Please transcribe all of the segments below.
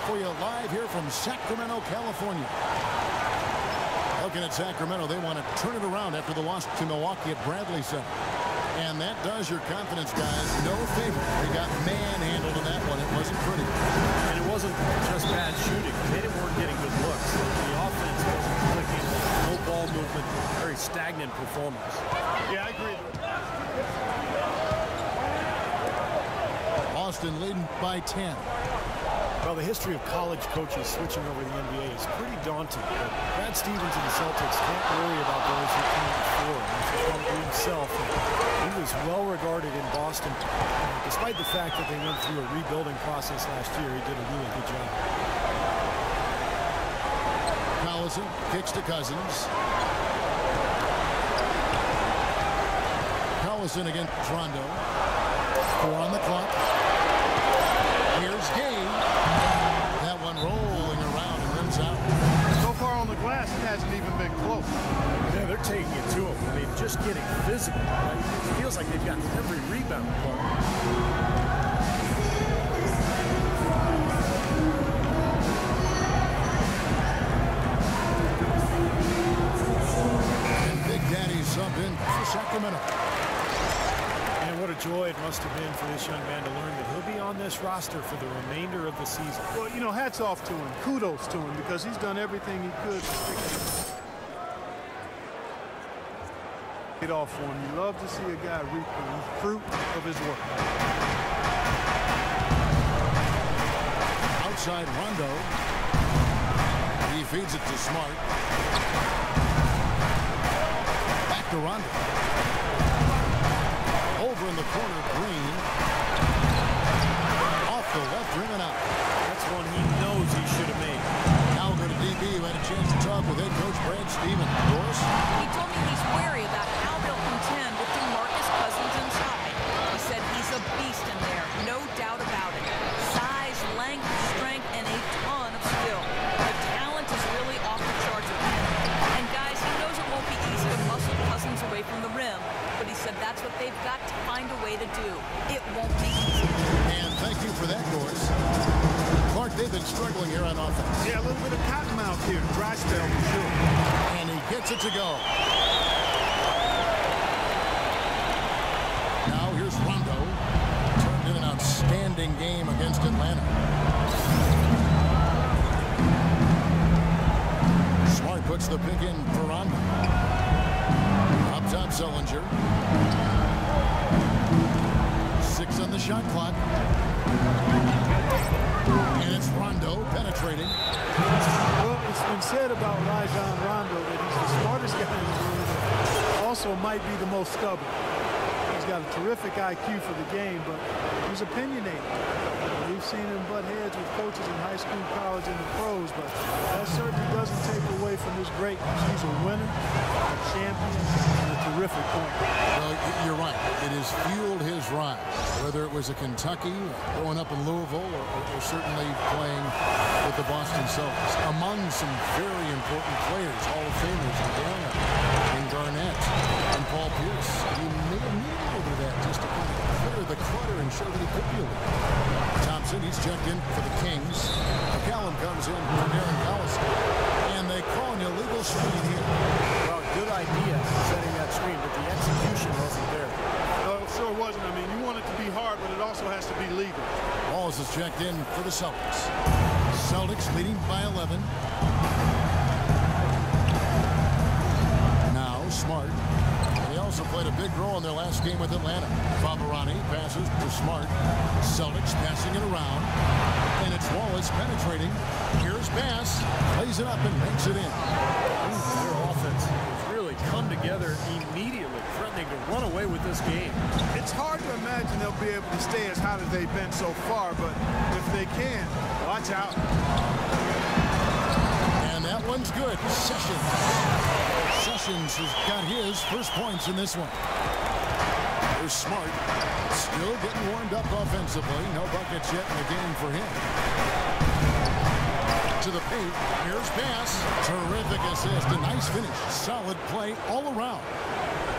for you live here from Sacramento, California. Looking at Sacramento, they want to turn it around after the loss to Milwaukee at Bradley Center. And that does your confidence, guys, no favor. They got manhandled in that one. It wasn't pretty. And it wasn't just bad shooting. They weren't getting good looks. The offense wasn't clicking. No ball movement. Very stagnant performance. Yeah, I agree. Boston leading by 10. Well, the history of college coaches switching over to the NBA is pretty daunting. But Brad Stevens and the Celtics can't worry about those who came before. He himself, he was well regarded in Boston. Despite the fact that they went through a rebuilding process last year, he did a really good job. Collison kicks to Cousins. Collison against Rondo. 4 on the clock. Here's Gay. That one rolling around and rims out. So far on the glass, it hasn't even been close. Yeah, they're taking it to him. I mean, just getting physical. Right? It feels like they've got every rebound part. And Big Daddy sub in for Sacramento. What a joy it must have been for this young man to learn that he'll be on this roster for the remainder of the season. Well, you know, hats off to him. Kudos to him because he's done everything he could to get off for him. You love to see a guy reap the fruit of his work. Outside Rondo. He feeds it to Smart. Back to Rondo. Over in the corner, Green. Off the left rim and out. That's one he knows he should have made. Now we'll go to DB, who had a chance to talk with head coach Brad Stevens. Doris? He told me he's wary about how they'll contend with DeMarcus Cousins inside. He said he's a beast in there, no doubt about it. Size, length, strength, and a ton of skill. The talent is really off the charts with him. And guys, he knows it won't be easy to muscle Cousins away from the rim. But he said that's what they've got to find a way to do. It won't be easy. And thank you for that, Doris. Clark, they've been struggling here on offense. Yeah, a little bit of cottonmouth here. Dry spell for sure. And he gets it to go. Now here's Rondo. Turned in an outstanding game against Atlanta. Smart puts the pick in for Rondo. Up top, Sullinger. 6 on the shot clock. And it's Rondo penetrating. Well, it's been said about Rajon Rondo that he's the smartest guy in the room. Also might be the most stubborn. He's got a terrific IQ for the game, but he's opinionated. We've seen him butt heads with coaches in high school, college, and the pros, but that certainly doesn't take away from his greatness. He's a winner, a champion, and a terrific point. Well, you're right. It has fueled his rise, whether it was at Kentucky, growing up in Louisville, or certainly playing with the Boston Celtics. Among some very important players, Hall of Famers in Dana, and Garnett, and Paul Pierce. He may have needed a little bit of that just to kind of clear the clutter and show that he could be a leader. Thompson, he's checked in for the Kings. McCallum comes in for Darren Collison. And they call an illegal screen here. Well, good idea setting that screen, but the execution wasn't there. It sure wasn't. I mean, you want it to be hard, but it also has to be legal. Walls is checked in for the Celtics. Celtics leading by 11. Now Smart. They also played a big role in their last game with Atlanta. Fabarani passes to Smart. Celtics passing it around. And it's Wallace penetrating. Here's pass. Lays it up and makes it in. Their offense has really come together immediately, threatening to run away with this game. It's hard to imagine they'll be able to stay as hot as they've been so far, but if they can, watch out. And that one's good. Sessions has got his first points in this one. There's Smart. Still getting warmed up offensively. No buckets yet in the game for him. To the paint. Here's pass. Terrific assist. A nice finish. Solid play all around.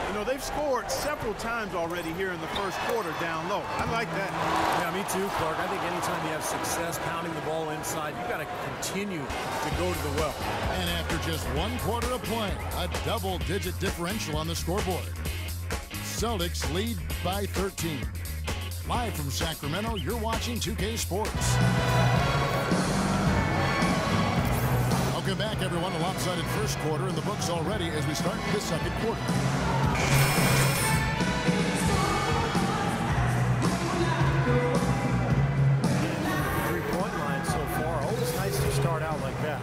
You know, they've scored several times already here in the first quarter down low. I like that. Yeah, me too, Clark. I think anytime you have success pounding the ball inside, you got to continue to go to the well. And after just 1 quarter of play, a double-digit differential on the scoreboard. Celtics lead by 13. Live from Sacramento, you're watching 2K Sports. Welcome back, everyone. A lopsided first quarter in the books already as we start the second quarter. Three-point line so far. Always nice to start out like that.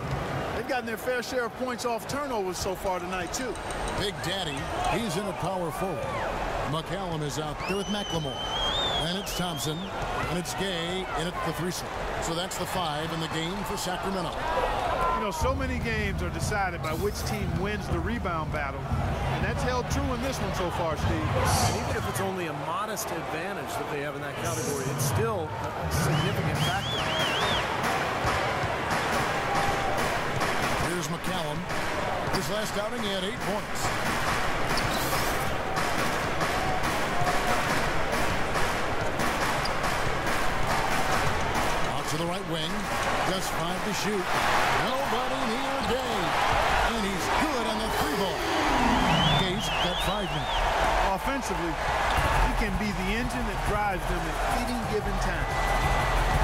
They've gotten their fair share of points off turnovers so far tonight, too. Big Daddy, he's in at power forward. McCallum is out there with McLemore. And it's Thompson, and it's Gay in at the 3 slot. So that's the 5 in the game for Sacramento. You know, so many games are decided by which team wins the rebound battle. And that's held true in this one so far, Steve. And even if it's only a modest advantage that they have in that category, it's still a significant factor. Here's McCallum. His last outing, he had 8 points. Out to the right wing. Just 5 to shoot. Nobody near Gay. And he's good on the 3-ball. Gay's got 5 now. Offensively, he can be the engine that drives them at any given time.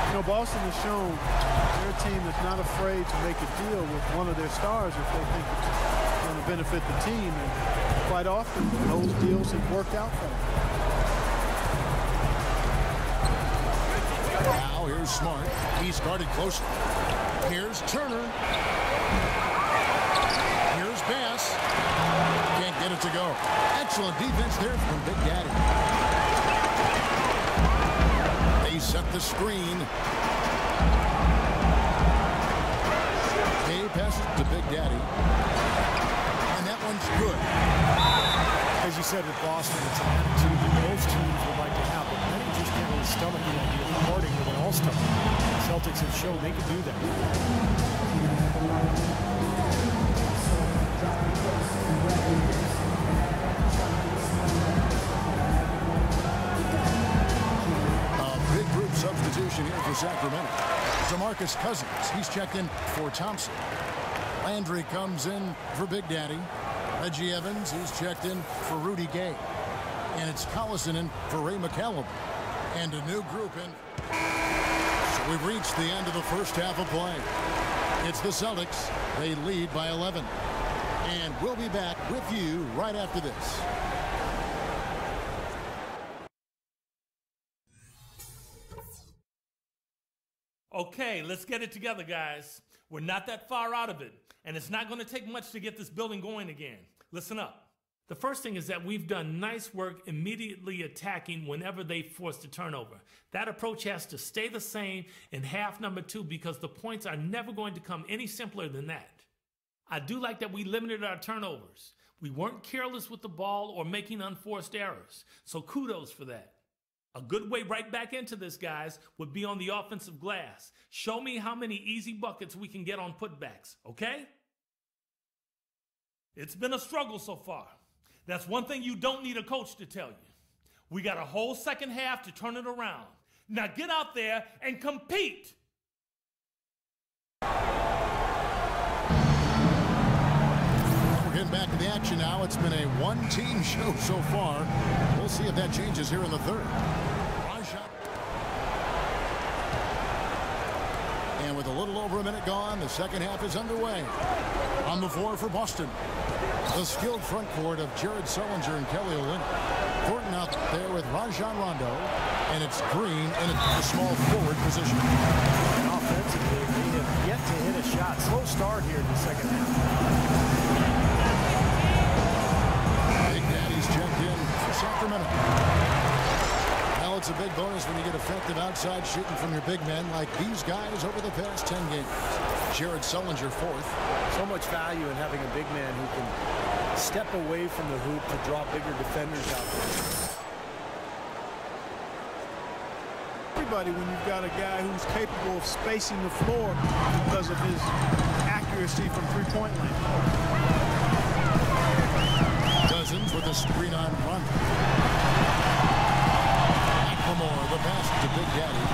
You know, Boston has shown they're a team that's not afraid to make a deal with one of their stars if they think it's going to benefit the team. And quite often, those deals have worked out for them. Now here's Smart. He's guarded closely. Here's Turner. Here's Bass. Can't get it to go. Excellent defense there from Big Daddy. They set the screen. Gay passes to Big Daddy. And that one's good. As you said with Boston, it's an attitude that most teams would like to have, but many just can't really stomach the idea of parting with an all-star. The Celtics have shown they can do that. A big group substitution here for Sacramento. DeMarcus Cousins, he's checked in for Thompson. Landry comes in for Big Daddy. Reggie Evans, he's checked in for Rudy Gay. And it's Collison in for Ray McCallum. And a new group in. So we've reached the end of the first half of play. It's the Celtics. They lead by 11. And we'll be back with you right after this. Okay, let's get it together, guys. We're not that far out of it, and it's not going to take much to get this building going again. Listen up. The first thing is that we've done nice work immediately attacking whenever they force a turnover. That approach has to stay the same in half number 2 because the points are never going to come any simpler than that. I do like that we limited our turnovers. We weren't careless with the ball or making unforced errors, so kudos for that. A good way right back into this, guys, would be on the offensive glass. Show me how many easy buckets we can get on putbacks, okay? It's been a struggle so far. That's one thing you don't need a coach to tell you. We got a whole second half to turn it around. Now get out there and compete. We're getting back to the action now. It's been a one-team show so far. We'll see if that changes here in the third. And with a little over a minute gone, the second half is underway. On the floor for Boston, the skilled front court of Jared Sullinger and Kelly Olynyk. Thornton out there with Rajon Rondo, and it's Green in the small forward position. And offensively, they have yet to hit a shot. Slow start here in the second half. Big Daddy's checked in for Sacramento. Well, it's a big bonus when you get effective outside shooting from your big men like these guys over the past 10 games. Jared Sullinger fourth. So much value in having a big man who can step away from the hoop to draw bigger defenders out there. Everybody, when you've got a guy who's capable of spacing the floor because of his accuracy from three-point land. Cousins Deutsch with a screen on Rondo. McLemore, the pass to Big Daddy.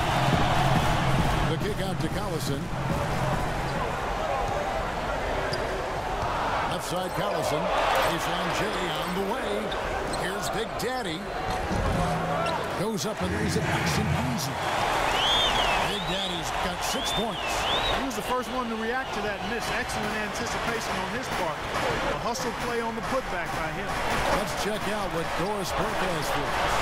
The kick out to Collison. Left side Collison. Baseline J on the way. Here's Big Daddy. Goes up and lays it nice and easy. Big Daddy's got 6 points. He was the first one to react to that miss. Excellent anticipation on his part. A hustle play on the putback by him. Let's check out what Doris Burke has for us.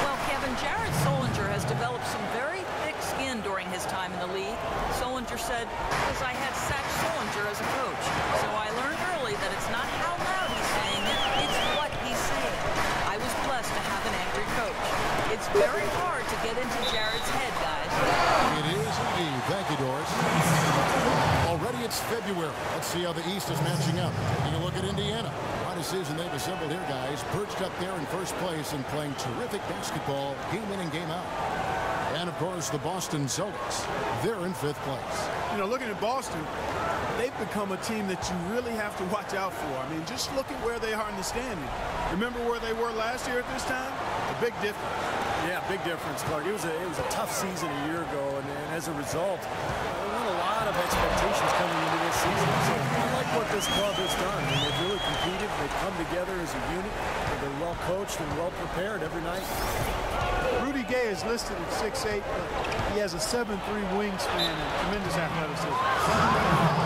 Well, Kevin, Jared Solinger has developed some very thick skin during his time in the league. Solinger said, because I had Sach Solinger as a coach. So I learned early that it's not how loud he's saying it, it's what he's saying. I was blessed to have an angry coach. It's very hard to get into Jared's head, guys. It is indeed. Thank you, Doris. Already it's February. Let's see how the East is matching up. Taking a look at Indiana. Quite a season they've assembled here, guys. Perched up there in first place and playing terrific basketball game in and game out. And, of course, the Boston Celtics. They're in 5th place. You know, looking at Boston, they've become a team that you really have to watch out for. I mean, just look at where they are in the standing. Remember where they were last year at this time? A big difference. Yeah, big difference, Clark. It was a tough season a year ago, and as a result, there weren't a lot of expectations coming into this season. So I like what this club has done. I mean, they've really competed. They've come together as a unit. They're well coached and well prepared every night. Rudy Gay is listed at 6'8", but he has a 7'3" wingspan and tremendous athleticism.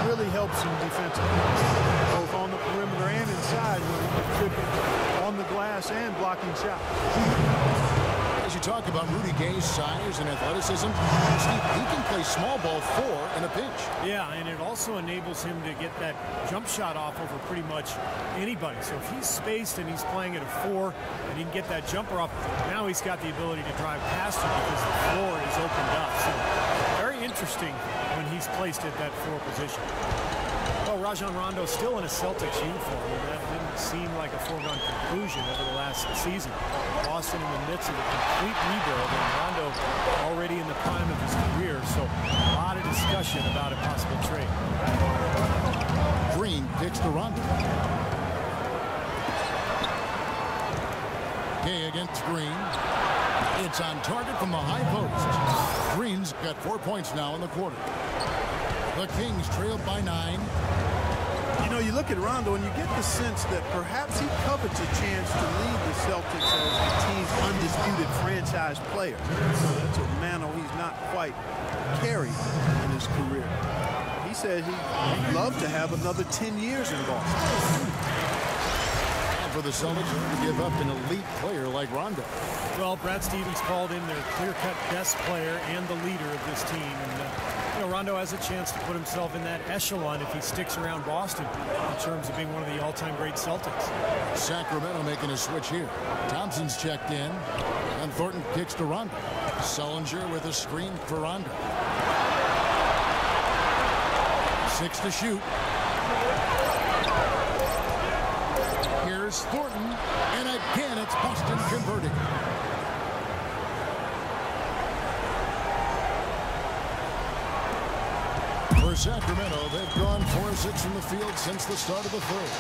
Really helps him defensively, both on the perimeter and inside when he's tripping on the glass and blocking shots. As you talk about Rudy Gay's size and athleticism, Steve, he can play small ball 4 in a pinch. Yeah, and it also enables him to get that jump shot off over pretty much anybody. So if he's spaced and he's playing at a 4 and he can get that jumper off, now he's got the ability to drive past him because the floor is opened up. So very interesting when he's placed at that 4 position. Well, Rajon Rondo still in a Celtics uniform, and that didn't seem like a foregone conclusion over the last season. Boston in the midst of a complete rebuild, and Rondo already in the prime of his career, so a lot of discussion about a possible trade. Green kicks to Rondo. Gay against Green. It's on target from the high post. Green's got 4 points now in the quarter. The Kings trailed by 9. You know, you look at Rondo and you get the sense that perhaps he covets a chance to lead the Celtics as the team's undisputed franchise player. That's a mantle he's not quite carried in his career. He said he'd love to have another 10 years in Boston. And for the Celtics to give up an elite player like Rondo. Well, Brad Stevens called in their clear-cut best player and the leader of this team. And, Rondo has a chance to put himself in that echelon if he sticks around Boston in terms of being one of the all-time great Celtics. Sacramento making a switch here. Thompson's checked in, and Thornton kicks to Rondo. Solinger with a screen for Rondo. 6 to shoot. Here's Thornton, and again it's Boston converting. For Sacramento, they've gone 4-6 from the field since the start of the third.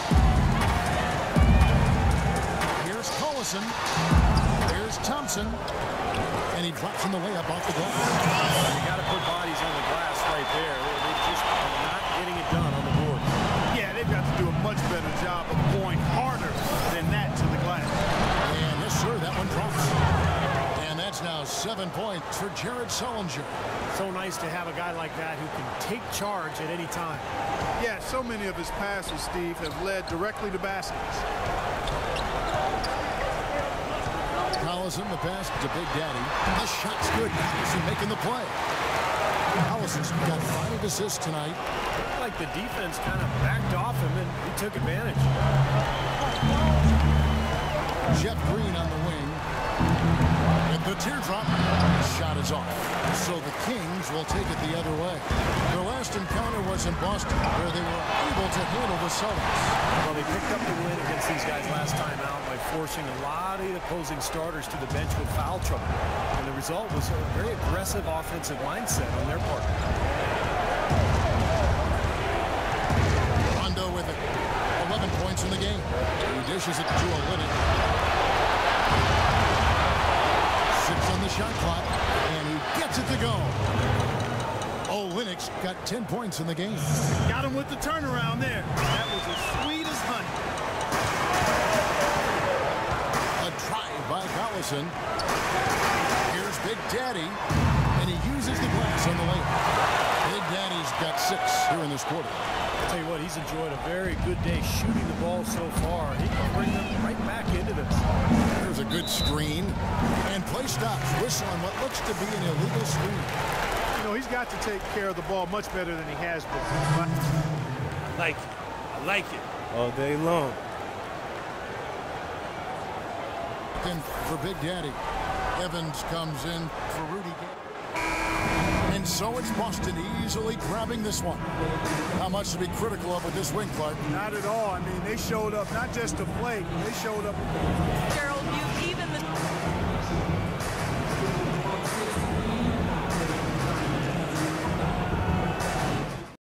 Here's Collison. Here's Thompson. And he drops in the layup off the glass. You got to put bodies on the glass right there. They're just not getting it done on the board. Yeah, they've got to do a much better job of going harder than that to the glass. And yes, sir, that one drops. And that's now 7 points for Jared Solinger. So nice to have a guy like that who can take charge at any time. Yeah, so many of his passes, Steve, have led directly to baskets. Collison, the pass to Big Daddy. The shot's good. Collison making the play. Collison's got 5 assists tonight. Like the defense kind of backed off him and he took advantage. Jeff Green on the wing. And the teardrop shot is off. So the Kings will take it the other way. Their last encounter was in Boston, where they were able to handle the Celtics. Well, they picked up the win against these guys last time out by forcing a lot of the opposing starters to the bench with foul trouble. And the result was a very aggressive offensive mindset on their part. Rondo with it. 11 points in in the game. He dishes it to Olynyk. 6 on the shot clock, and he gets it to go. Olynyk's got 10 points in the game. Got him with the turnaround there. That was as sweet as honey. A drive by Collison. Here's Big Daddy, and he uses the glass on the layup. Big Daddy's got 6 here in this quarter. I'll tell you what, he's enjoyed a very good day shooting the ball so far. He can bring them right back into this. There's a good screen, and play stops. Whistle on what looks to be an illegal screen. You know, he's got to take care of the ball much better than he has been. I like it. I like it. All day long. Then for Big Daddy, Evans comes in for Rudy. And so it's Boston easily grabbing this one. Not much to be critical of with this win, Clark. Not at all. I mean, they showed up not just to play, they showed up. Gerald, you